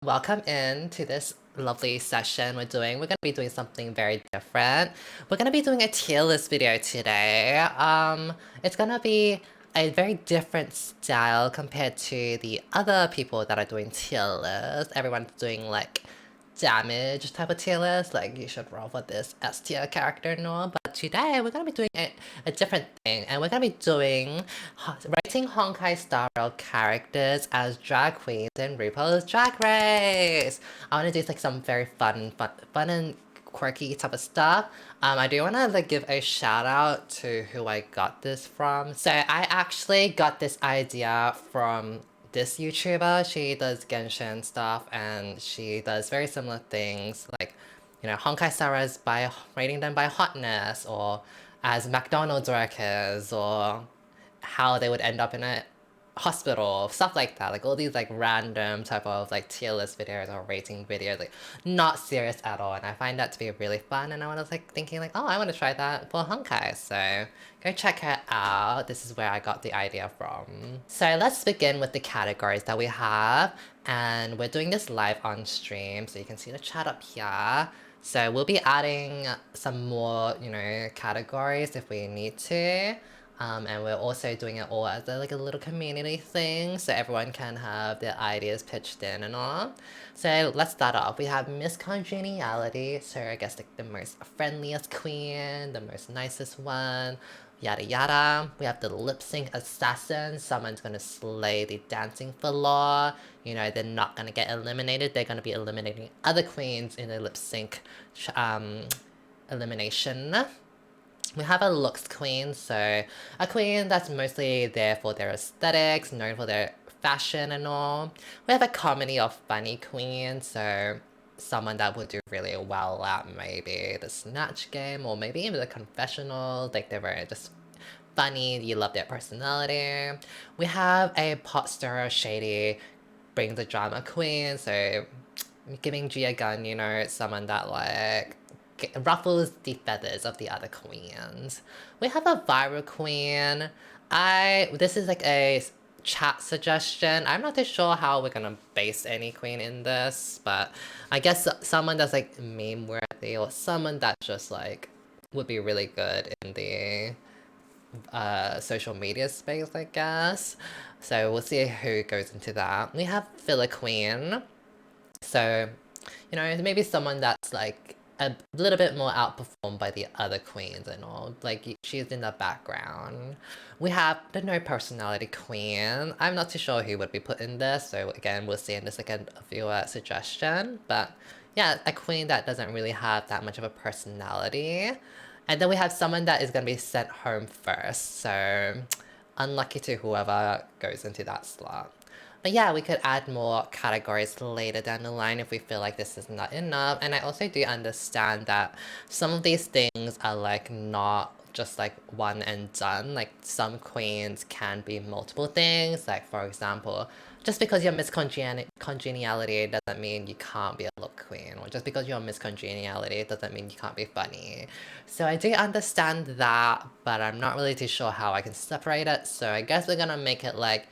welcome in to this lovely session we're gonna be doing something very different. We're gonna be doing a tier list video today. It's gonna be a very different style compared to the other people that are doing tier lists. Everyone's doing like damage type of tier list, like you should roll for this S tier character and all, but today we're gonna be doing a different thing, and we're gonna be doing rating Honkai style characters as drag queens in Rupaul's Drag Race. I wanna do like some very fun and quirky type of stuff. I do want to like give a shout out to who I got this from. So I actually got this idea from this YouTuber. She does Genshin stuff and she does very similar things like, you know, Honkai stars by rating them by hotness, or as McDonald's workers, or how they would end up in a hospital, stuff like that. Like all these like random type of like tier list videos or rating videos, like not serious at all. And I find that to be really fun, and I was like thinking like, oh, I want to try that for Honkai. So go check her out. This is where I got the idea from. So let's begin with the categories that we have. And we're doing this live on stream, so you can see the chat up here. So we'll be adding some more, you know, categories if we need to. And we're also doing it all as like a little community thing, so everyone can have their ideas pitched in and all. So let's start off. We have Miss Congeniality, so I guess like the most friendliest queen, the most nicest one, yada yada. We have the lip sync assassin. Someone's gonna slay the dancing floor. You know, they're not gonna get eliminated. They're gonna be eliminating other queens in the lip sync elimination. We have a looks queen, so a queen that's mostly there for their aesthetics, known for their fashion and all. We have a comedy or funny queen, so someone that would do really well at maybe the Snatch game or maybe even the confessional, like they're very just funny, you love their personality. We have a pot stirrer, shady, brings the drama queen, so giving Gia Gun, you know, someone that like ruffles the feathers of the other queens. We have a viral queen. This is like a chat suggestion. I'm not too sure how we're gonna base any queen in this, but I guess someone that's like meme worthy, or someone that just like would be really good in the social media space, I guess. So we'll see who goes into that. We have filler queen. So, you know, maybe someone that's like a little bit more outperformed by the other queens and all. Like, she's in the background. We have the no personality queen. I'm not too sure who would be put in this, so again, we'll see in the second viewer suggestion. But yeah, a queen that doesn't really have that much of a personality. And then we have someone that is going to be sent home first, so unlucky to whoever goes into that slot. But yeah, we could add more categories later down the line if we feel like this is not enough. And I also do understand that some of these things are like not just like one and done. Like some queens can be multiple things. Like for example, just because you're Miss Congeniality doesn't mean you can't be a look queen. Or just because you're Miss Congeniality doesn't mean you can't be funny. So I do understand that, but I'm not really too sure how I can separate it. So I guess we're gonna make it like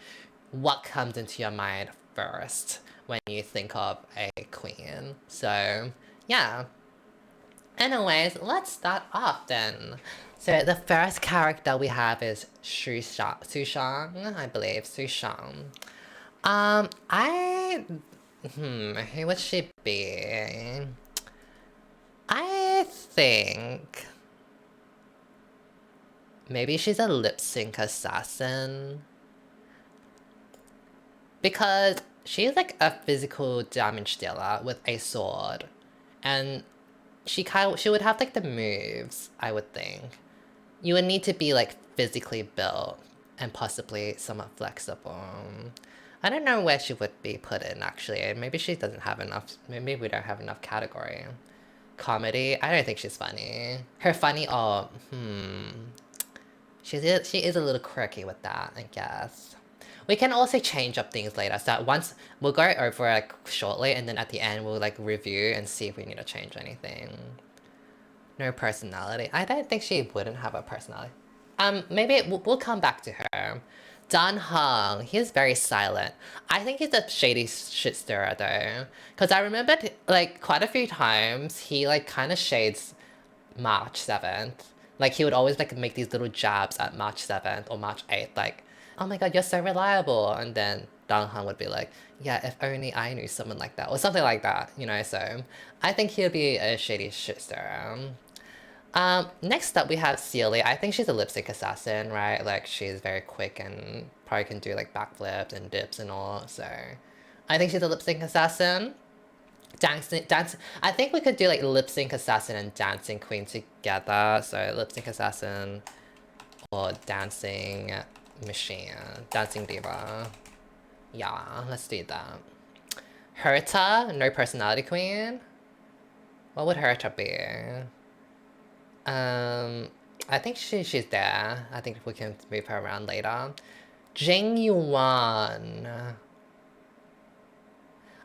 what comes into your mind first when you think of a queen. So yeah. Anyways, let's start off then. So the first character we have is Sushang, I believe, Sushang. Who would she be? I think maybe she's a lip sync assassin. Because she's like a physical damage dealer with a sword. And she would have like the moves, I would think. You would need to be like physically built and possibly somewhat flexible. I don't know where she would be put in actually. Maybe she doesn't have enough, maybe we don't have enough category. Comedy, I don't think she's funny. Her funny, she is a little quirky with that, I guess. We can also change up things later, so once we'll go over it shortly, and then at the end we'll like review and see if we need to change anything. No personality. I don't think she wouldn't have a personality. Maybe we'll come back to her. Dan Heng, he's very silent. I think he's a shady shit stirrer though. Because I remembered, like, quite a few times he, like, kind of shades March 7th. Like, he would always, like, make these little jabs at March 7th or March 8th, like, oh my god, you're so reliable. And then Dan Heng would be like, yeah, if only I knew someone like that. Or something like that, you know, so I think he'll be a shady shit stirrer. Next up we have Sealy. I think she's a lip sync assassin, right? Like she's very quick and probably can do like backflips and dips and all. So I think she's a lip sync assassin. Dance. I think we could do like lip sync assassin and dancing queen together. So lip sync assassin or dancing machine, dancing diva. Yeah, let's do that. Herta, no personality queen. What would Herta be? I think she's there. I think we can move her around later. Jing Yuan.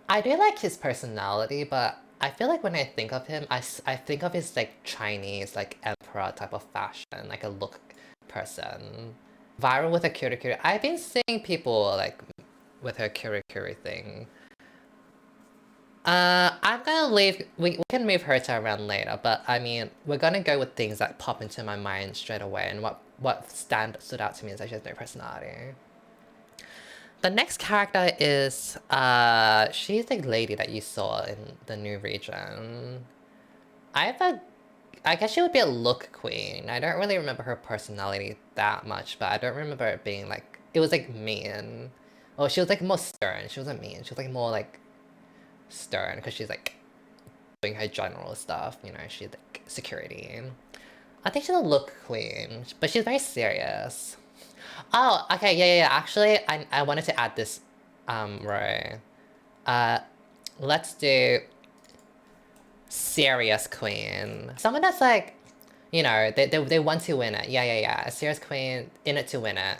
I do like his personality, but I feel like when I think of him, I think of his like Chinese, like emperor type of fashion, like a look person. Viral with a Kiri. I've been seeing people like with her Kiri thing. I'm gonna leave. We can move her to around later, but I mean, we're gonna go with things that pop into my mind straight away, and what stood out to me is that she has no personality. The next character is she's the lady that you saw in the new region. I guess she would be a look queen. I don't really remember her personality that much, but I don't remember it being like it was like mean. Oh, she was like more stern. She wasn't mean. She was like more like stern because she's like doing her general stuff, you know, she's like security. I think she's a look queen, but she's very serious. Oh, okay, yeah. Actually, I wanted to add this row. Let's do serious queen. Someone that's like, you know, they want to win it. Yeah. A serious queen in it to win it.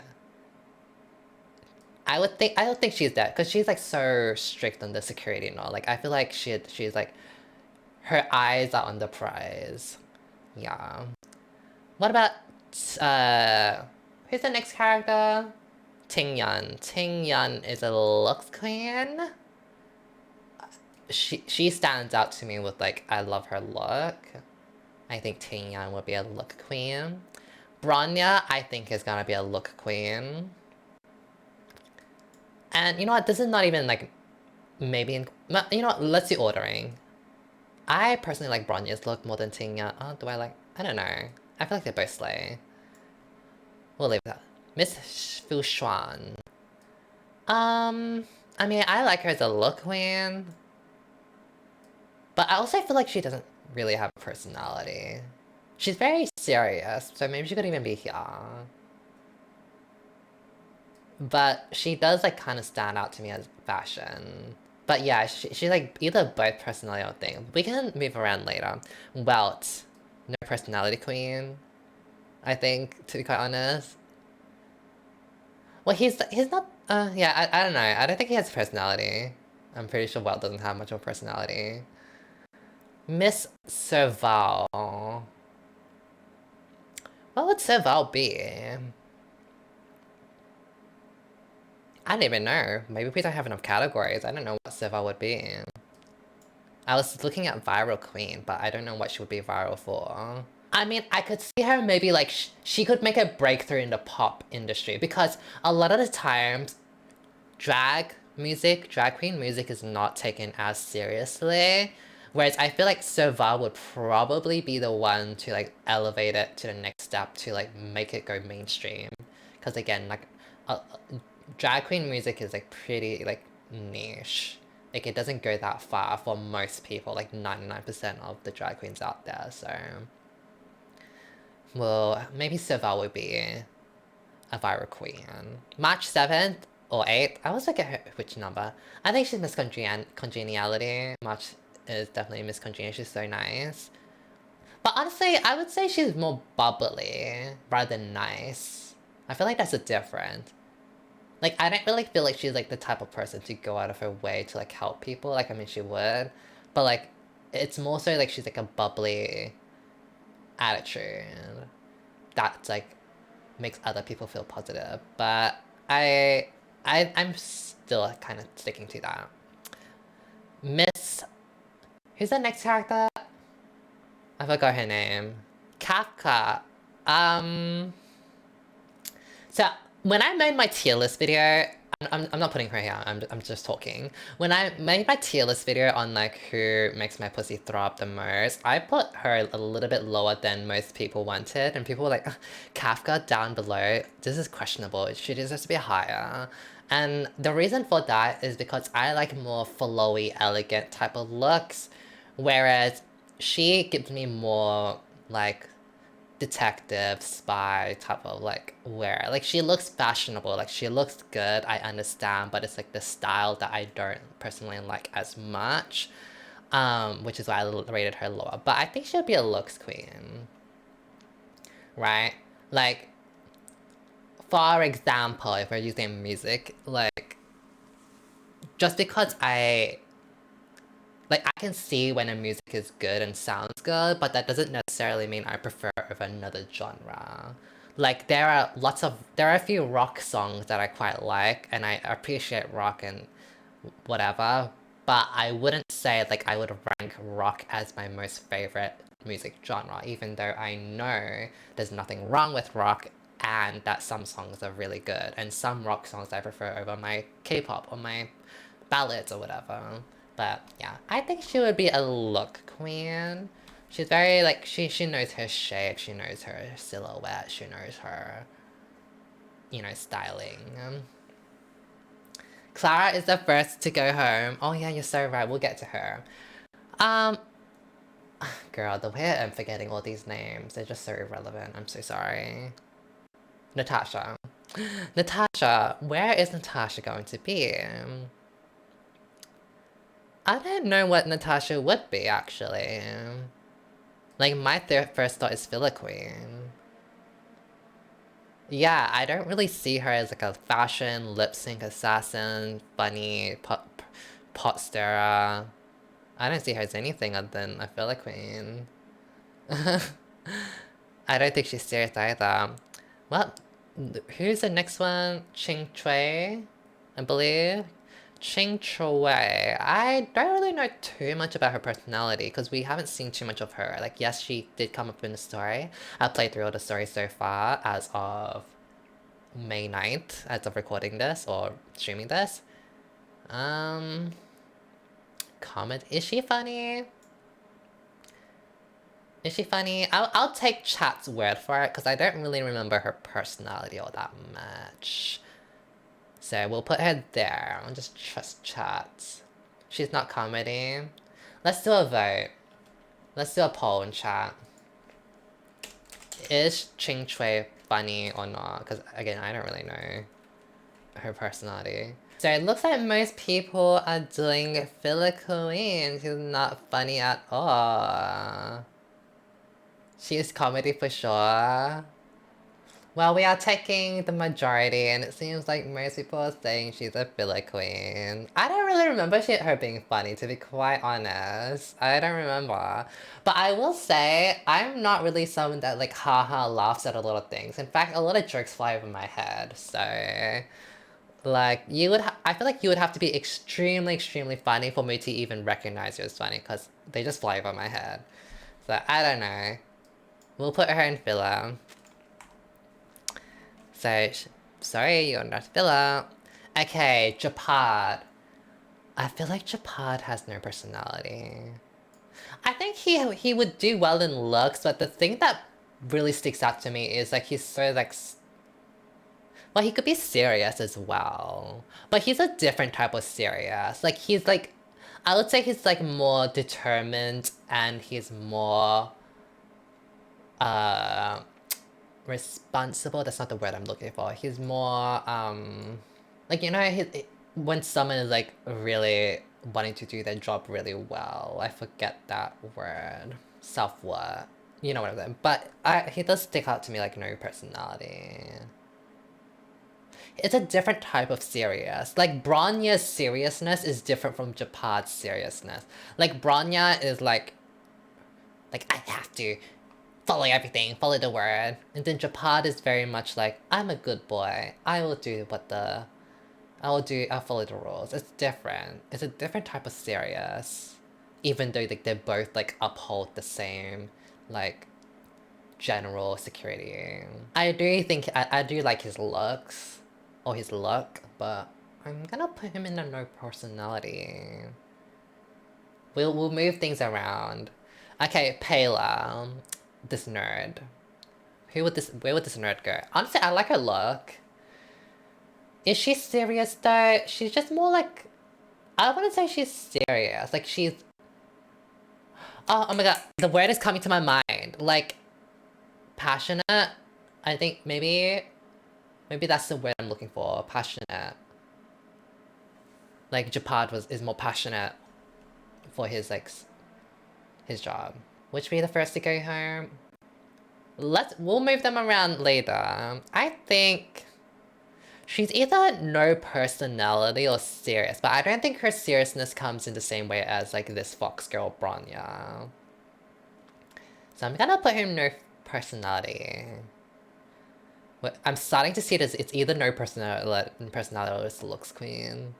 I don't think she's that because she's like so strict on the security and all. Like I feel like she's like her eyes are on the prize. Yeah. What about who's the next character? Ting Yun. Ting Yun is a looks queen. She stands out to me with like I love her look. I think Ting Yun would be a look queen. Bronya, I think is gonna be a look queen. And you know what? This is not even like maybe in, you know what? Let's do ordering. I personally like Bronya's look more than Tingya. Oh, do I like? I don't know. I feel like they both slay. We'll leave that. Miss Fu Xuan. I mean, I like her as a look queen. But I also feel like she doesn't really have a personality. She's very serious, so maybe she could even be here. But she does like kind of stand out to me as fashion. But yeah, she's like either both personality or thing. We can move around later. Welt, no personality queen. I think, to be quite honest. Well, he's not. Yeah, I don't know. I don't think he has personality. I'm pretty sure Welt doesn't have much of a personality. Miss Serval. What would Serval be? I don't even know. Maybe we don't have enough categories. I don't know what Serval would be. I was looking at viral queen, but I don't know what she would be viral for. I mean, I could see her maybe like she could make a breakthrough in the pop industry because a lot of the times drag queen music is not taken as seriously. Whereas I feel like Serval would probably be the one to like elevate it to the next step to like make it go mainstream. Because again, like drag queen music is like pretty like niche. Like it doesn't go that far for most people, like 99% of the drag queens out there, so. Well, maybe Serval would be a viral queen. March 7th or 8th, I was like which number. I think she's Miss Congeniality. March is definitely Miss Congeniality, she's so nice. But honestly, I would say she's more bubbly rather than nice. I feel like that's a difference. Like, I don't really feel like she's, like, the type of person to go out of her way to, like, help people. Like, I mean, she would. But, like, it's more so, like, she's, like, a bubbly attitude. That's, like, makes other people feel positive. But I'm still kind of sticking to that. Miss, who's the next character? I forgot her name. Kafka. So when I made my tier list video, I'm not putting her here, I'm just talking. When I made my tier list video on like who makes my pussy throb the most, I put her a little bit lower than most people wanted, and people were like, Kafka down below, this is questionable, she deserves to be higher. And the reason for that is because I like more flowy, elegant type of looks, whereas she gives me more like detective spy type of like wear. Like she looks fashionable, like she looks good, I understand, but it's like the style that I don't personally like as much, which is why I rated her lower. But I think she'll be a looks queen, right? Like, for example, if we're using music, like, just because I can see when a music is good and sounds good, but that doesn't necessarily mean I prefer over another genre. Like there are a few rock songs that I quite like, and I appreciate rock and whatever, but I wouldn't say like I would rank rock as my most favorite music genre, even though I know there's nothing wrong with rock and that some songs are really good, and some rock songs I prefer over my K-pop or my ballads or whatever. But yeah, I think she would be a look queen. She's very like she knows her shape, she knows her silhouette, she knows her, styling. Clara is the first to go home. Oh yeah, you're so right. We'll get to her. Um, girl, the way I'm forgetting all these names, they're just so irrelevant. I'm so sorry. Natasha. Natasha, where is Natasha going to be? I don't know what Natasha would be, actually. Like, my first thought is Filler Queen. Yeah, I don't really see her as like a fashion, lip sync assassin, funny, pot stirrer. I don't see her as anything other than a Filler Queen. I don't think she's serious either. Well, who's the next one? Ching Chui, I believe. Ching Chui. I don't really know too much about her personality because we haven't seen too much of her. Like, yes, she did come up in the story. I played through all the stories so far as of May 9th, as of recording this or streaming this. Comment. Is she funny? Is she funny? I'll take chat's word for it because I don't really remember her personality all that much. So we'll put her there. I'll just trust chat. She's not commenting. Let's do a vote. Let's do a poll in chat. Is Ching Chui funny or not? Because again, I don't really know her personality. So it looks like most people are doing Filler Queen, who's not funny at all. She is comedy for sure. Well, we are taking the majority, and it seems like most people are saying she's a filler queen. I don't really remember her being funny, to be quite honest. I don't remember. But I will say, I'm not really someone that like haha laughs at a lot of things. In fact, a lot of jokes fly over my head, so... Like, I feel like you would have to be extremely, extremely funny for me to even recognize you as funny, because they just fly over my head. So, I don't know. We'll put her in filler. So, sorry, you're not filler. Okay, Japad. I feel like Japad has no personality. I think he would do well in looks, but the thing that really sticks out to me is like he's so like... Well, he could be serious as well. But he's a different type of serious. Like he's like... I would say he's like more determined and he's more... responsible, that's not the word I'm looking for. He's more, like, when someone is, like, really wanting to do their job really well, I forget that word. Self-worth. You know what I'm saying? But he does stick out to me like no personality. It's a different type of serious. Like, Bronya's seriousness is different from Japad's seriousness. Like, Bronya is like, I have to follow everything, follow the word. And then Japad is very much like, I'm a good boy. I'll follow the rules. It's different. It's a different type of serious. Even though like they both like uphold the same like general security. I do like his looks or his look, but I'm gonna put him in a no personality. We'll move things around. Okay, Payla, this nerd. Where would this nerd go? Honestly, I like her look. Is she serious though? She's just more like, I wouldn't say she's serious. Like she's, oh my god, the word is coming to my mind. Like, passionate. I think maybe that's the word I'm looking for. Passionate. Like Japad is more passionate for his like his job. Which be the first to go home? We'll move them around later. I think she's either no personality or serious, but I don't think her seriousness comes in the same way as like this fox girl Bronya. So I'm gonna put him no personality. I'm starting to see it as it's either no personality or it's looks queen.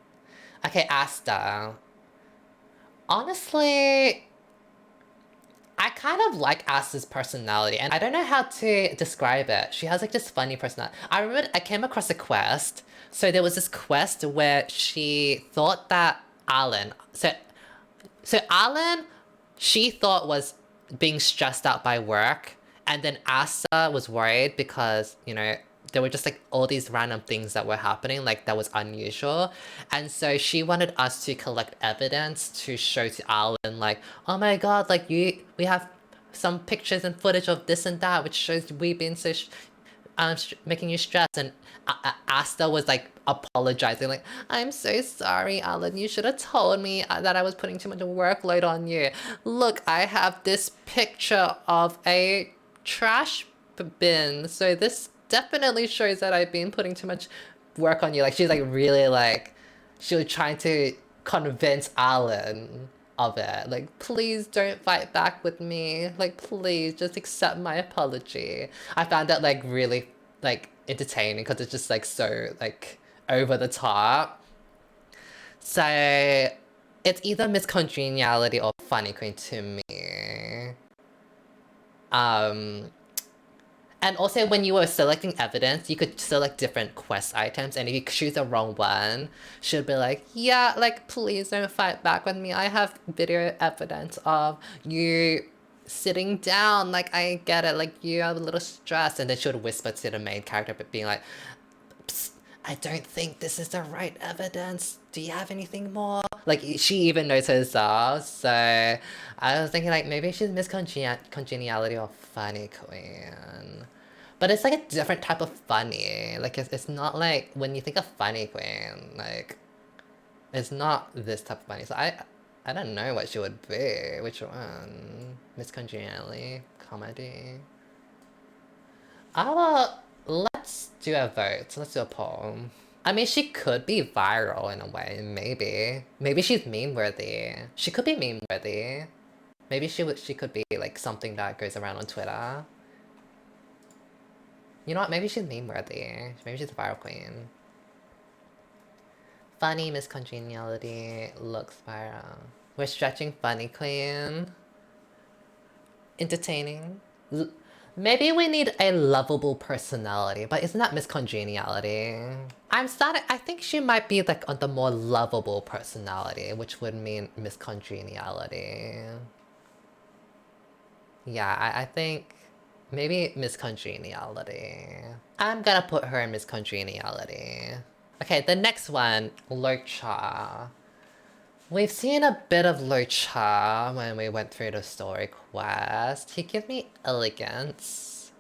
Okay, Asta. Honestly, I kind of like Asta's personality, and I don't know how to describe it. She has like this funny personality. I remember I came across a quest. So there was this quest where she thought that Alan, so Alan, she thought was being stressed out by work, and then Asta was worried because, you know, there were just like all these random things that were happening, like that was unusual. And so she wanted us to collect evidence to show to Alan, like, oh my god, like we have some pictures and footage of this and that, which shows we've been so making you stressed. And Asta was like apologizing, like, I'm so sorry, Alan. You should have told me that I was putting too much workload on you. Look, I have this picture of a trash bin. So this definitely shows that I've been putting too much work on you. Like, she's like really like, she was trying to convince Alan of it. Like, please don't fight back with me. Like, please just accept my apology. I found that like really like entertaining because it's just like so like over the top. So it's either Miss Congeniality or Funny Queen to me. And also when you were selecting evidence, you could select different quest items, and if you choose the wrong one, she'll be like, yeah, like, please don't fight back with me. I have video evidence of you sitting down. Like, I get it. Like, you have a little stress. And then she would whisper to the main character, but being like, psst, I don't think this is the right evidence. Do you have anything more? Like, she even knows herself. So I was thinking, like, maybe she's Miss Congeniality or Funny Queen. But it's like a different type of funny. Like, it's not like, when you think of Funny Queen, like, it's not this type of funny. So I don't know what she would be. Which one? Miss Congeniality? Comedy? Let's do a vote. Let's do a poll. I mean, she could be viral in a way, maybe. Maybe she's meme-worthy. She could be meme-worthy. Maybe she could be like something that goes around on Twitter. You know what? Maybe she's meme-worthy. Maybe she's a viral queen. Funny Miss Congeniality looks viral. We're stretching Funny Queen. Entertaining. Maybe we need a lovable personality, but isn't that Miss Congeniality? I think she might be like on the more lovable personality, which would mean Miss Congeniality. Yeah, I think maybe Miss Congeniality. I'm gonna put her in Miss Congeniality. Okay, the next one, Locha. We've seen a bit of Locha when we went through the story quest. He gave me elegance.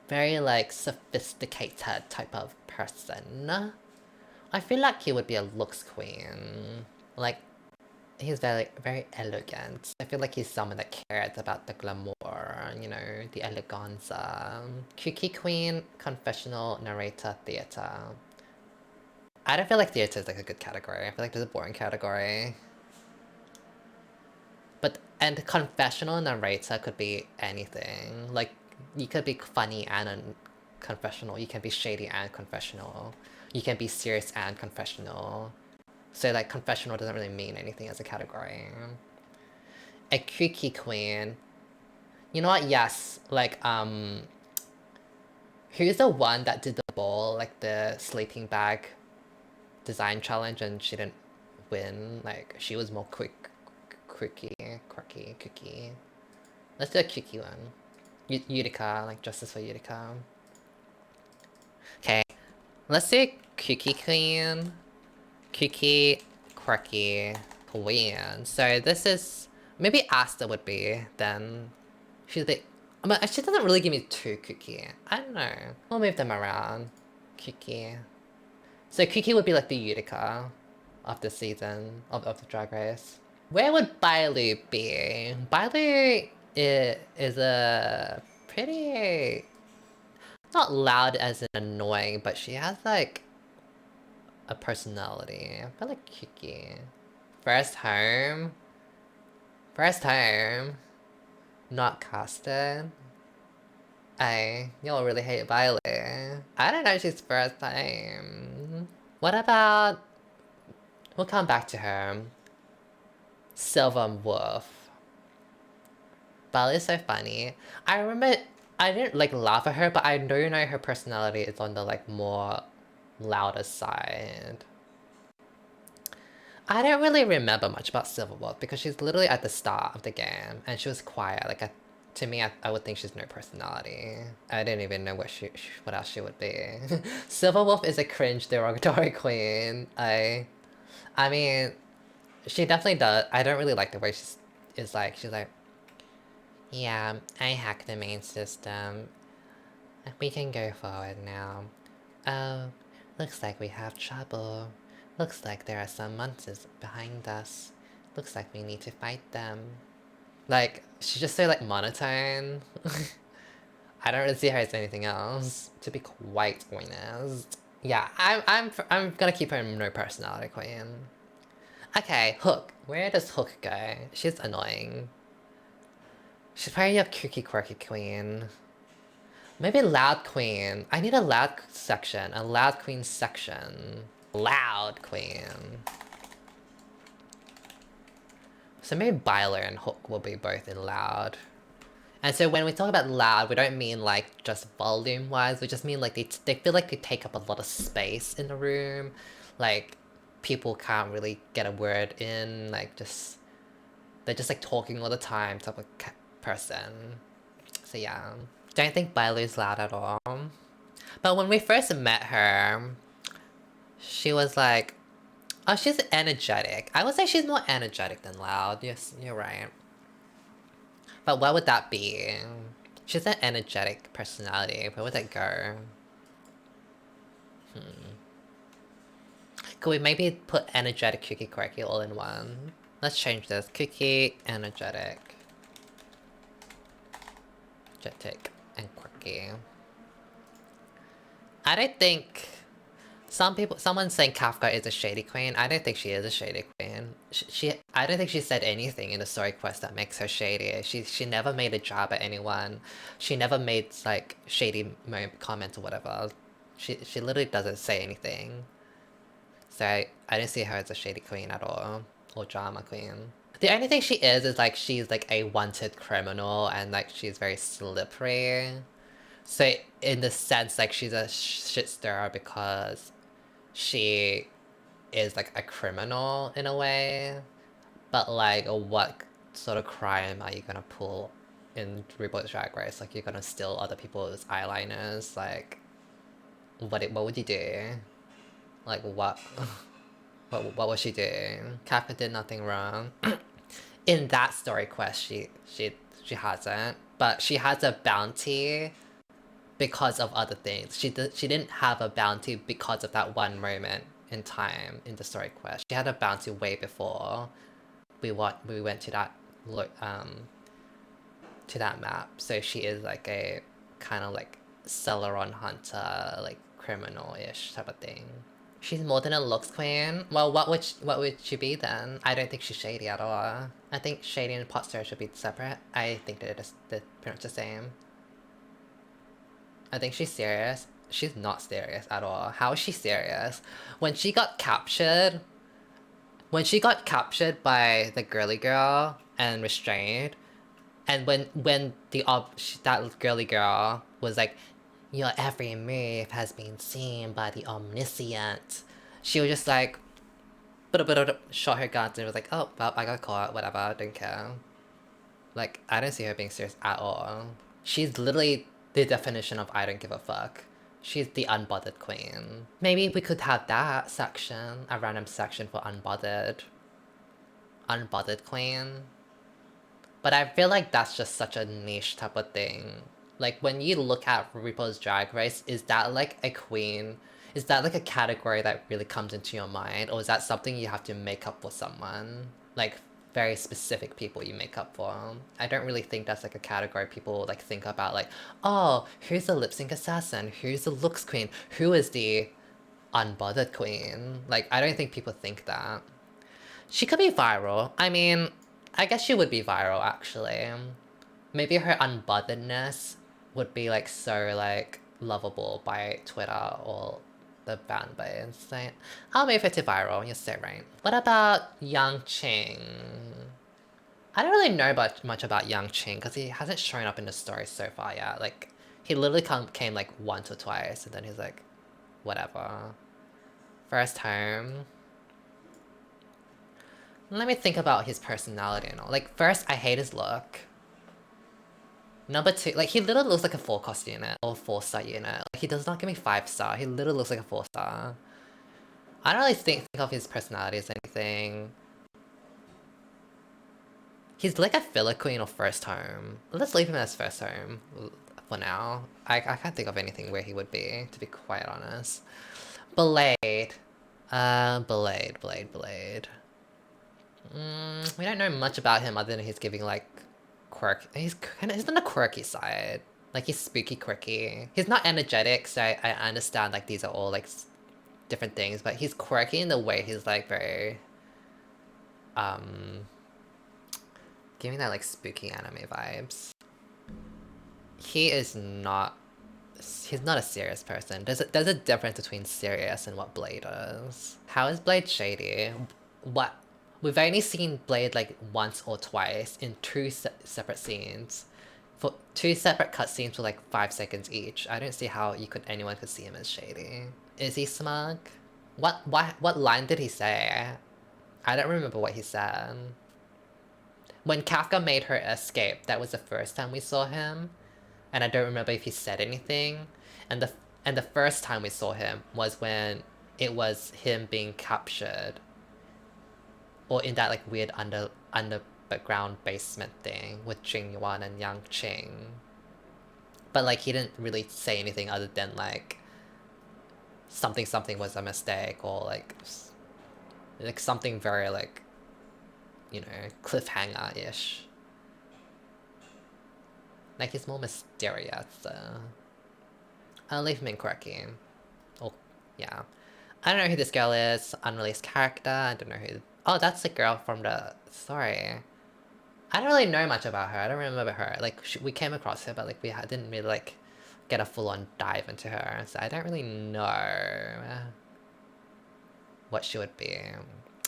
Very like sophisticated type of person. I feel like he would be a looks queen. Like, he's very elegant. I feel like he's someone that cares about the glamour, you know, the eleganza. Kiki queen, confessional, narrator, theater. I don't feel like theater is like a good category. I feel like there's a boring category. But And confessional narrator could be anything. Like, you could be funny and confessional. You can be shady and confessional. You can be serious and confessional. So like confessional doesn't really mean anything as a category. A kooky queen. You know what? Yes. Like who's the one that did the ball, like the sleeping bag design challenge, and she didn't win? Like she was more quirky. Let's do a kooky one. Utica, like justice for Utica. Okay, let's do kooky queen. Kooky, quirky queen. So this is maybe Asta would be then. She's the. But she doesn't really give me too kooky. I don't know. We'll move them around. Kooky. So kooky would be like the Utica of the season of the Drag Race. Where would Bailu be? Bailu is a pretty not loud as in annoying, but she has like a personality. I feel like kooky. First home. First home. Not casted. You'll really hate Violet. I don't know if she's first time. What about... We'll come back to her. Silver Wolf. Violet's so funny. I remember... I didn't like laugh at her, but I do know her personality is on the like more louder side. I don't really remember much about Silver Wolf because she's literally at the start of the game and she was quiet. Like to me, I would think she's no personality. I didn't even know what else she would be. Silver Wolf is a cringe derogatory queen. I mean, she definitely does. I don't really like the way she's like, yeah, I hacked the main system. We can go forward now. Oh, looks like we have trouble. Looks like there are some monsters behind us. Looks like we need to fight them. Like, she's just so like monotone. I don't really see her as anything else, to be quite honest. Yeah, I'm gonna keep her no personality queen. Okay, Hook. Where does Hook go? She's annoying. She's probably a kooky quirky queen. Maybe Loud Queen. I need a Loud section. A Loud Queen section. Loud Queen. So maybe Byler and Hook will be both in Loud. And so when we talk about loud, we don't mean like just volume-wise. We just mean like they feel like they take up a lot of space in the room. Like people can't really get a word in. Like they're just like talking all the time type of person. So yeah, don't think Byler's loud at all. But when we first met her, she was like, oh, she's energetic. I would say she's more energetic than loud. Yes, you're right. But what would that be? She's an energetic personality. Where would that go? Could we maybe put energetic, kooky, quirky all in one? Let's change this. Kooky, energetic. Energetic and quirky. I don't think... Someone's saying Kafka is a shady queen. I don't think she is a shady queen. I don't think she said anything in the story quest that makes her shady. She never made a jab at anyone. She never made like shady comments or whatever. She literally doesn't say anything. So I don't see her as a shady queen at all, or drama queen. The only thing she is like she's like a wanted criminal and like she's very slippery. So in the sense like she's a shit stirrer because she is like a criminal in a way, but like what sort of crime are you gonna pull in Rupaul's Drag Race? Like you're gonna steal other people's eyeliners? Like what would you do? Like what was she doing? Kappa did nothing wrong. In that story quest she hasn't, but she has a bounty because of other things. She didn't have a bounty because of that one moment in time in the story quest. She had a bounty way before we went to that map. So she is like a kind of like Celeron hunter, like criminal-ish type of thing. She's more than a looks queen. Well, what would she be then? I don't think she's shady at all. I think shady and imposter should be separate. I think they're pretty much the same. I think she's serious. She's not serious at all. How is she serious? When she got captured by the girly girl and restrained, and when that girly girl was like, your every move has been seen by the omniscient, she was just like, shot her guns and was like, oh, well, I got caught, whatever, I don't care. Like, I don't see her being serious at all. She's literally the definition of I don't give a fuck. She's the unbothered queen. Maybe we could have that section, a random section for unbothered. Unbothered queen. But I feel like that's just such a niche type of thing. Like, when you look at RuPaul's Drag Race, is that like a queen? Is that like a category that really comes into your mind? Or is that something you have to make up for someone? Like, very specific people you make up for. I don't really think that's like a category people like think about, like, oh, who's the lip sync assassin? Who's the looks queen? Who is the unbothered queen? Like, I don't think people think that. She could be viral. I mean, I guess she would be viral actually. Maybe her unbotheredness would be like so like lovable by Twitter or the fan base. Like, I'll move her to viral, you're so right. What about Yang Ching? I don't really know much about Yang Ching because he hasn't shown up in the story so far yet. Like, he literally came like once or twice and then he's like, whatever. First home. Let me think about his personality and all. Like, first, I hate his look. Number two, like, he literally looks like a 4-cost unit or 4-star unit. Like, he does not give me 5-star. He literally looks like a 4-star. I don't really think of his personality as anything. He's like a filler queen or first home. Let's leave him as first home for now. I can't think of anything where he would be, to be quite honest. Blade. Blade. We don't know much about him other than he's giving like quirk. He's on the quirky side. Like, he's spooky quirky. He's not energetic, so I understand like these are all like different things, but he's quirky in the way he's like very giving that like spooky anime vibes. He's not a serious person. There's a difference between serious and what Blade is. How is Blade shady? What? We've only seen Blade like once or twice in two separate scenes. For 2 separate cutscenes for like 5 seconds each. I don't see how anyone could see him as shady. Is he smug? What line did he say? I don't remember what he said. When Kafka made her escape, that was the first time we saw him. And I don't remember if he said anything. And the first time we saw him was when it was him being captured. Or in that like weird underground basement thing with Jing Yuan and Yang Qing. But like, he didn't really say anything other than like something was a mistake, or like something very like, you know, cliffhanger-ish. Like, he's more mysterious, so I'll leave him in quirky. Oh, yeah. I don't know who this girl is. Unreleased character. I don't know who... Oh, that's the girl from the... Sorry. I don't really know much about her. I don't remember her. Like, we came across her, but like, we didn't really like get a full-on dive into her. So I don't really know what she would be.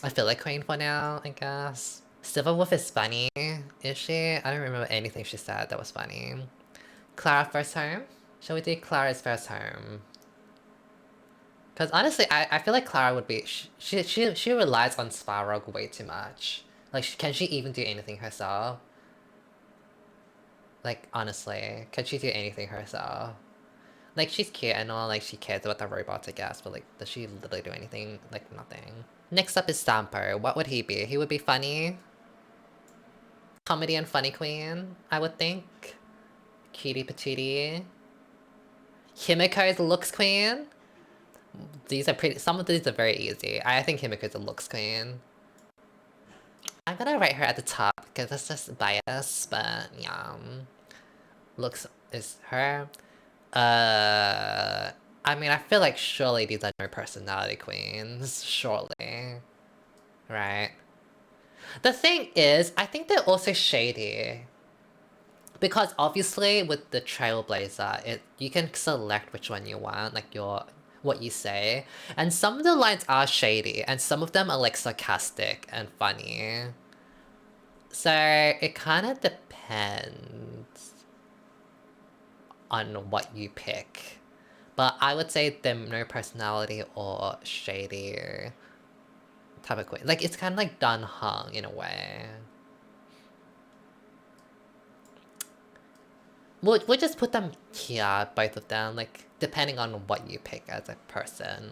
I feel like queen for now, I guess. Silver Wolf is funny, is she? I don't remember anything she said that was funny. Clara first home? Shall we do Clara's first home? Because honestly, I feel like Clara would be... She relies on Svarog way too much. Like, can she even do anything herself? Like, honestly, can she do anything herself? Like, she's cute and all, like, she cares about the robots, I guess, but like, does she literally do anything? Like, nothing. Next up is Sampo. What would he be? He would be funny. Comedy and funny queen, I would think. Cutie patootie. Himiko's looks queen. These are pretty... Some of these are very easy. I think Himiko's a looks queen. I'm gonna write her at the top because that's just bias, but yeah. Looks is her. I mean, I feel like surely these are no personality queens. Surely. Right? The thing is, I think they're also shady. Because obviously with the Trailblazer, you can select which one you want, like what you say. And some of the lines are shady, and some of them are like sarcastic and funny. So it kind of depends on what you pick. But I would say they're no personality or shady type of queen. Like it's kind of like done hung in a way. We'll just put them here, both of them, like, depending on what you pick as a person.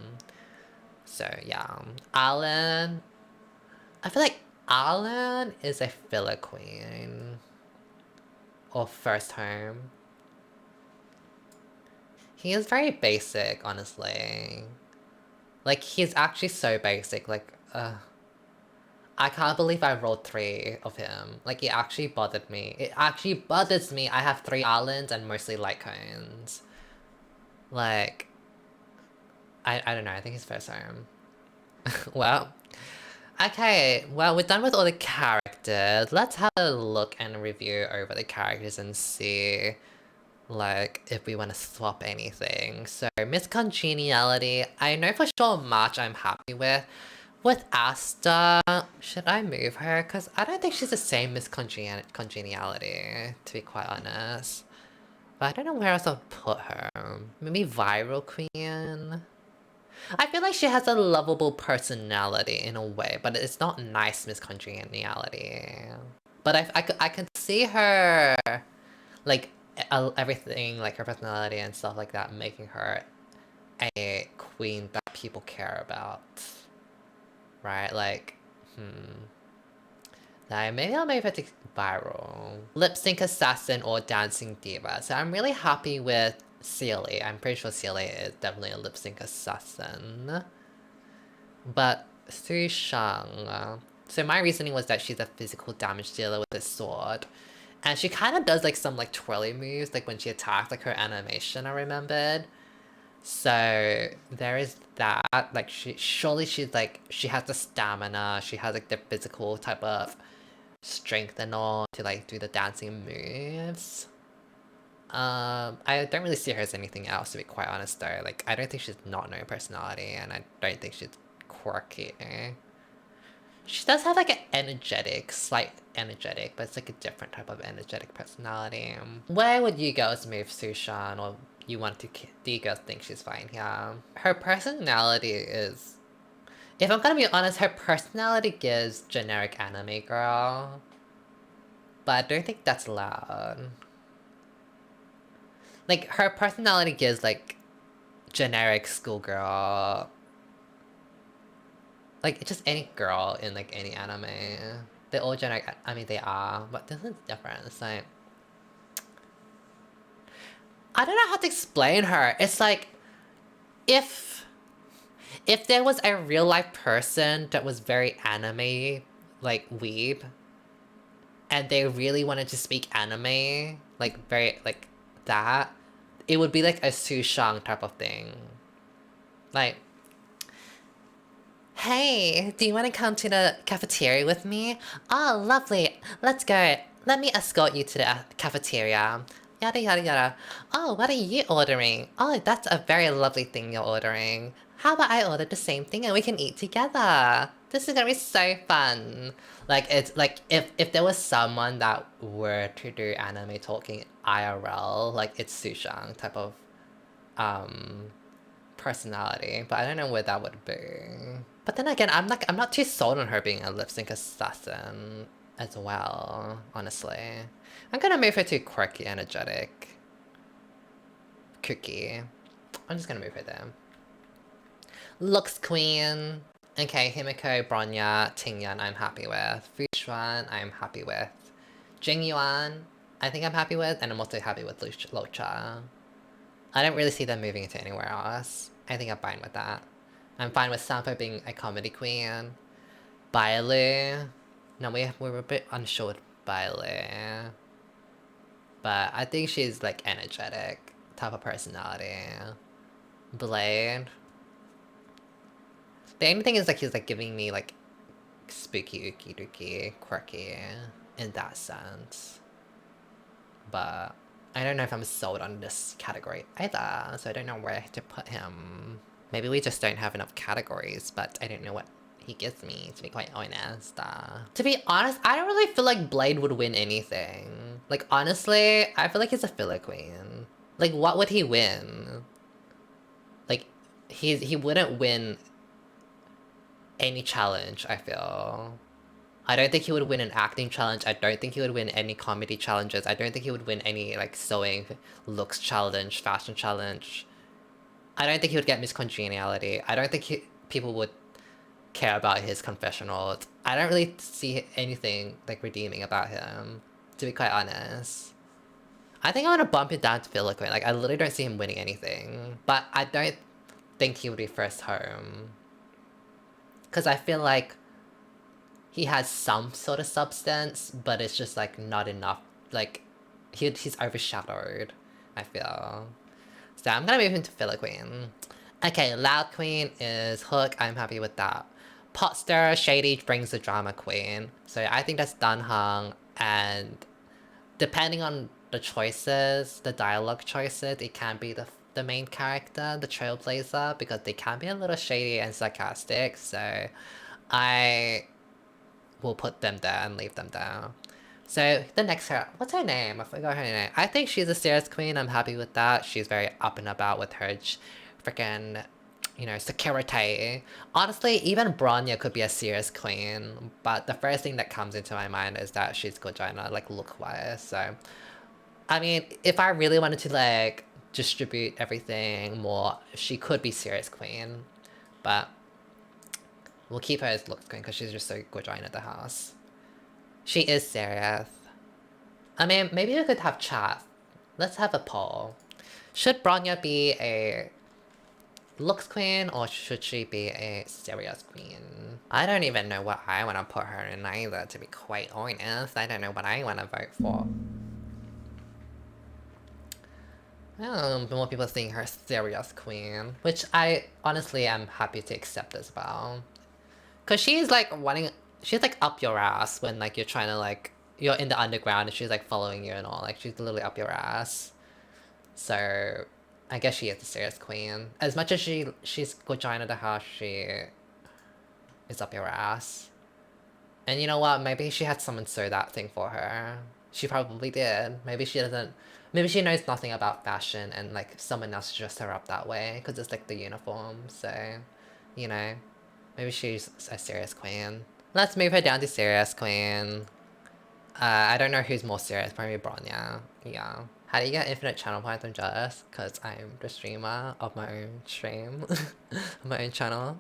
So, yeah. Alan... I feel like Alan is a filler queen. Or first home. He is very basic, honestly. Like, he's actually so basic, like, I can't believe I rolled 3 of him. Like, it actually bothered me. It actually bothers me. I have 3 Allens and mostly light cones. Like... I don't know, I think he's first home. Well, okay, well, we're done with all the characters. Let's have a look and review over the characters and see, like, if we want to swap anything. So, Miss Congeniality, I know for sure March I'm happy with. With Asta, should I move her? Because I don't think she's the same Miss Congeniality, to be quite honest. But I don't know where else I'll put her. Maybe Viral Queen? I feel like she has a lovable personality in a way, but it's not nice miscongeniality. But I can see her, like, everything, like her personality and stuff like that, making her a queen that people care about. Right? Like, maybe I'll move her to Viral. Lip Sync Assassin or Dancing Diva. So I'm really happy with Sealy. I'm pretty sure Sealy is definitely a lip sync assassin. But Su Shang, so my reasoning was that she's a physical damage dealer with a sword. And she kind of does like some like twirly moves, like when she attacks, like her animation I remembered. So there is that, like surely she's like, she has the stamina, she has like the physical type of strength and all to like do the dancing moves. I don't really see her as anything else, to be quite honest though. Like, I don't think she's not no personality, and I don't think she's quirky. She does have like an energetic, slight energetic, but it's like a different type of energetic personality. Where would you girls move Sushan, or you want to, do you girls think she's fine here? Her personality is, if I'm gonna be honest, her personality gives generic anime girl. But I don't think that's allowed. Like, her personality gives, like, generic schoolgirl. Like, just any girl in, like, any anime. They're all generic. I mean, they are, but this is different. It's like... I don't know how to explain her. It's like, if there was a real-life person that was very anime, like, weeb, and they really wanted to speak anime, like, very, like, that, it would be like a Su Shang type of thing. Like, hey, do you want to come to the cafeteria with me? Oh, lovely. Let's go. Let me escort you to the cafeteria. Yada yada yada. Oh, what are you ordering? Oh, that's a very lovely thing you're ordering. How about I order the same thing and we can eat together? This is gonna be so fun. Like, it's like, if there was someone that were to do anime talking IRL, like, it's Su Shang type of personality, but I don't know where that would be. But then again, I'm not too sold on her being a lip sync assassin as well, honestly. I'm gonna move her to quirky, energetic. Cookie. I'm just gonna move her there. Looks queen. Okay, Himiko, Bronya, Tingyan, I'm happy with. Fushuan, I'm happy with. Jingyuan, I think I'm happy with, and I'm also happy with Locha. I don't really see them moving into anywhere else. I think I'm fine with that. I'm fine with Sampo being a comedy queen. Bailey. No, we're a bit unsure with Bailey. But I think she's like energetic type of personality. Blade. The only thing is like he's like giving me like spooky, ooky dooky, quirky in that sense. But I don't know if I'm sold on this category either, so I don't know where to put him. Maybe we just don't have enough categories, but I don't know what he gives me, to be quite honest. To be honest, I don't really feel like Blade would win anything. Like, honestly, I feel like he's a filler queen. Like, what would he win? Like, he wouldn't win any challenge, I feel. I don't think he would win an acting challenge. I don't think he would win any comedy challenges. I don't think he would win any, like, sewing looks challenge, fashion challenge. I don't think he would get Miss Congeniality. I don't think people would care about his confessionals. I don't really see anything, like, redeeming about him, to be quite honest. I think I want to bump it down to filler queen. Like, I literally don't see him winning anything. But I don't think he would be first home. Because I feel like he has some sort of substance, but it's just like not enough. Like he's overshadowed, I feel. So I'm gonna move him to filler queen. Okay, loud queen is Hook. I'm happy with that. Potster, Shady brings the drama queen. So I think that's Dan Hung, and depending on the choices, the dialogue choices, it can be the main character, the trailblazer, because they can be a little shady and sarcastic. So I will put them there and leave them there. So the next her, what's her name? I forgot her name. I think she's a serious queen. I'm happy with that. She's very up and about with her freaking, you know, security. Honestly, even Bronya could be a serious queen, but the first thing that comes into my mind is that she's Gojina, like look-wise. So, I mean, if I really wanted to like distribute everything more, she could be serious queen, but we'll keep her as looks queen because she's just so Gojina at the house. She is serious. I mean, maybe we could have chat. Let's have a poll. Should Bronya be a looks queen or should she be a serious queen? I don't even know what I want to put her in either, to be quite honest. I don't know what I want to vote for. More people seeing her serious queen, which I honestly am happy to accept as well. Cause she's like she's like up your ass when like you're trying to like, you're in the underground and she's like following you and all, like she's literally up your ass. So I guess she is the serious queen. As much as she's Gojina the house, she is up your ass. And you know what, maybe she had someone sew that thing for her. She probably did. Maybe she doesn't, maybe she knows nothing about fashion and like someone else dressed her up that way because it's like the uniform, so, you know, maybe she's a serious queen. Let's move her down to serious queen. I don't know who's more serious, probably Bronya. Yeah. How do you get infinite channel points? I'm jealous because I'm the streamer of my own stream, my own channel.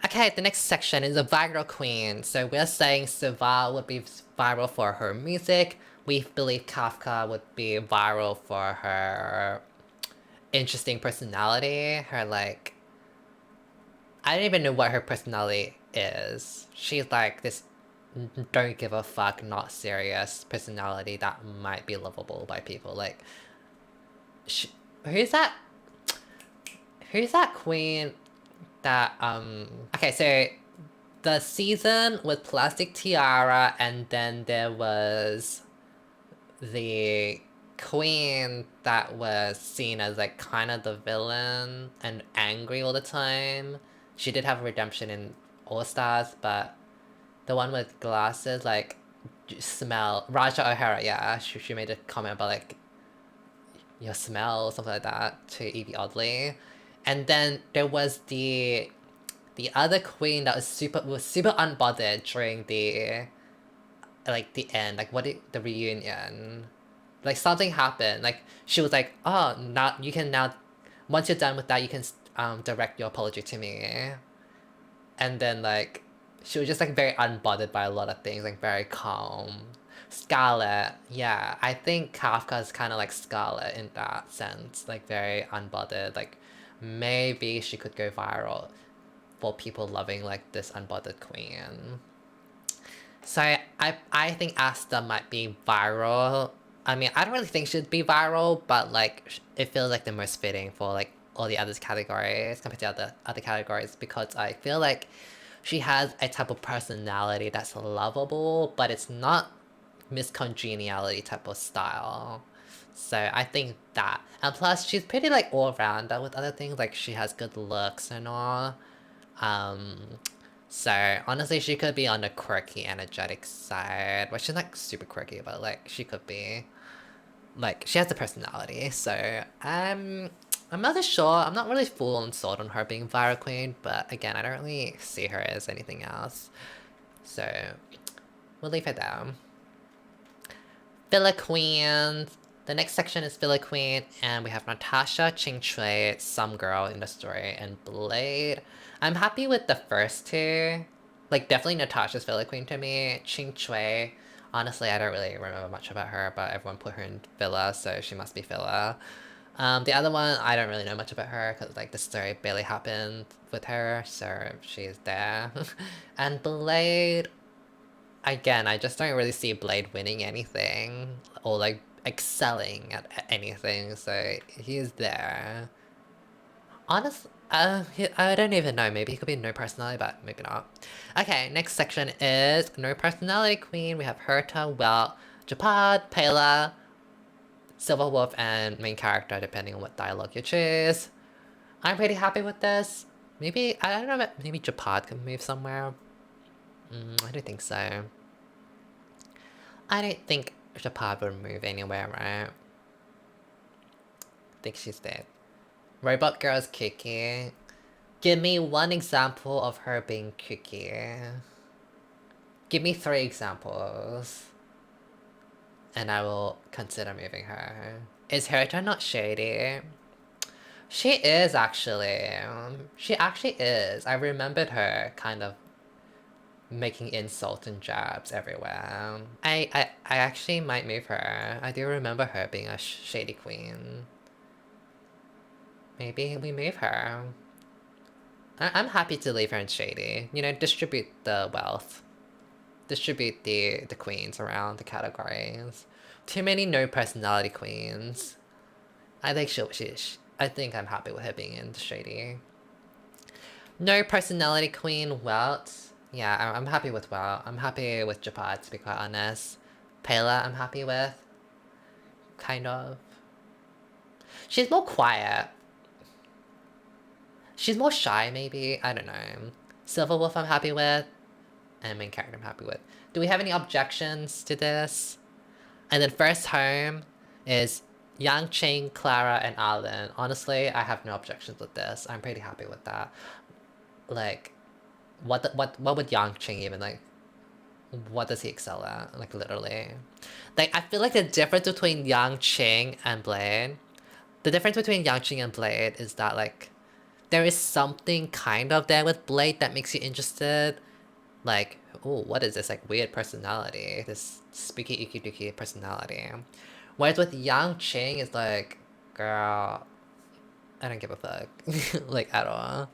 Okay, the next section is a viral queen. So we're saying Siva would be viral for her music. We believe Kafka would be viral for her interesting personality. Her like, I don't even know what her personality is. She's like this don't give a fuck, not serious personality that might be lovable by people. Like, who's that queen that, okay, so the season with Plastic Tiara, and then there was the queen that was seen as like kind of the villain and angry all the time. She did have a redemption in All Stars, but the one with glasses, like, smell, Raja O'Hara, yeah, she made a comment about like your smell or something like that to Evie Oddly. And then there was the other queen that was super unbothered during the like the end, like the reunion. Like something happened. Like she was like, oh, now you can now, once you're done with that, you can direct your apology to me. And then like she was just like very unbothered by a lot of things, like very calm. Scarlet, yeah, I think Kafka is kind of like Scarlet in that sense, like very unbothered. Like maybe she could go viral for people loving like this unbothered queen. So I think Asta might be viral. I mean, I don't really think she'd be viral, but like it feels like the most fitting for like all the other categories compared to other categories because I feel like she has a type of personality that's lovable, but it's not Miss Congeniality type of style. So I think that. And plus, she's pretty like all-rounder with other things. Like, she has good looks and all. Um, so honestly, she could be on the quirky, energetic side. Well, she's not super quirky, but like, she could be. Like, she has the personality. So I'm not as sure. I'm not really full on sold on her being Viral Queen, but again, I don't really see her as anything else. So we'll leave her down. Filler Queens. The next section is Filler Queen, and we have Natasha, Ching Chui, Some Girl in the story, and Blade. I'm happy with the first two. Like, definitely Natasha's Filler Queen to me. Ching Chui, honestly, I don't really remember much about her, but everyone put her in filler, so she must be filler. The other one, I don't really know much about her, because, like, the story barely happened with her, so she's there. And Blade, again, I just don't really see Blade winning anything or like excelling at anything, so he's there. Honestly, I don't even know. Maybe he could be no personality, but maybe not. Okay, next section is no personality queen. We have Herta, Well, Japad, Pela, Silver Wolf, and main character, depending on what dialogue you choose. I'm pretty happy with this. Maybe, I don't know, maybe Japad can move somewhere. I don't think so. I don't think Japad would move anywhere, right? I think she's dead. Robot Girl's kooky. Give me one example of her being kooky. Give me 3 examples. And I will consider moving her. Is Herta not shady? She is, actually. She actually is. I remembered her kind of making insults and jabs everywhere. I actually might move her. I do remember her being a shady queen. Maybe we move her. I'm happy to leave her in shady. You know, distribute the wealth. Distribute the queens around the categories. Too many no personality queens. I think I think I'm happy with her being in shady. No personality queen, Welt. Yeah, I'm happy with Welt. I'm happy with Japad, to be quite honest. Pela, I'm happy with. Kind of. She's more quiet. She's more shy, maybe. I don't know. Silver Wolf, I'm happy with. And main character, I'm happy with. Do we have any objections to this? And then first home is Yang Ching, Clara, and Alan. Honestly, I have no objections with this. I'm pretty happy with that. Like, what would Yang Ching even, like, what does he excel at? Like, literally. Like, I feel like the difference between Yang Ching and Blade, the difference between Yang Ching and Blade is that, like, there is something kind of there with Blade that makes you interested. Like, oh, what is this, like, weird personality? This spooky icky dooky personality. Whereas with Yang Ching, it's like, girl, I don't give a fuck. Like, at all.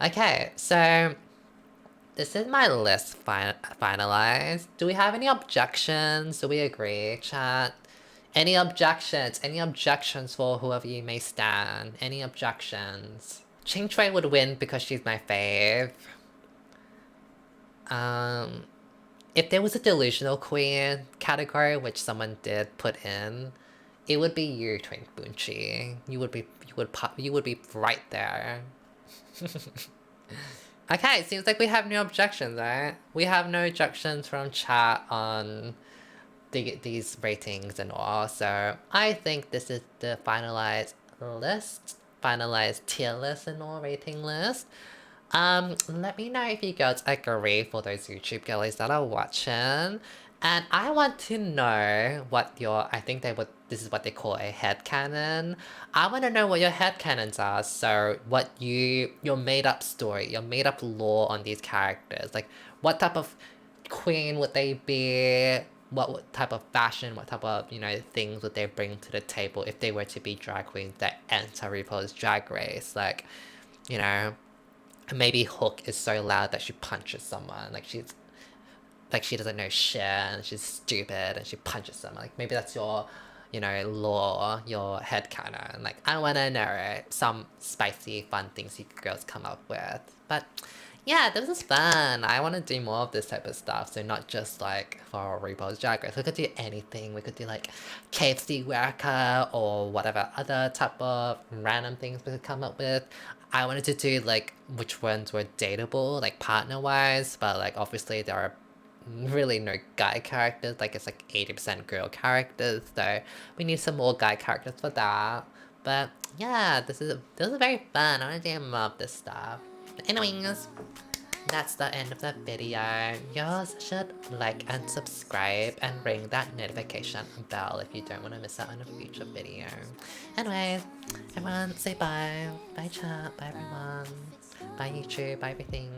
Okay, so this is my list finalized. Do we have any objections? Do we agree, chat? Any objections? Any objections for whoever you may stand? Any objections? Ching Chui would win because she's my fave. If there was a delusional queen category, which someone did put in, it would be you, Twink Bunchi. You would be right there. Okay, it seems like we have no objections, right? We have no objections from chat on these ratings and all, so I think this is the finalized list, finalized tier list and all, rating list. Let me know if you guys agree for those YouTube girlies that are watching. And I want to know what your, I think this is what they call a headcanon. I want to know what your headcanons are. So what your made up story, your made up lore on these characters. Like, what type of queen would they be? What type of fashion, what type of, you know, things would they bring to the table if they were to be drag queens that enter RuPaul's Drag Race? Like, you know, maybe Hook is so loud that she punches someone. Like, she doesn't know shit and she's stupid and she punches someone. Like, maybe that's your you know, lore, your headcanon. Like, I want to know some spicy, fun things you girls come up with. But yeah, this is fun. I want to do more of this type of stuff. So not just like for Rupaul's Drag Race. We could do anything. We could do like KFC worker or whatever other type of random things we could come up with. I wanted to do like which ones were dateable, like partner wise, but like obviously there are really no guy characters. Like it's like 80% girl characters, so we need some more guy characters for that. But yeah, this is very fun. I want to do more of this stuff. Anyways, that's the end of the video. You should like and subscribe and ring that notification bell if you don't want to miss out on a future video. Anyways, everyone say bye. Bye chat, bye everyone. Bye YouTube, bye everything.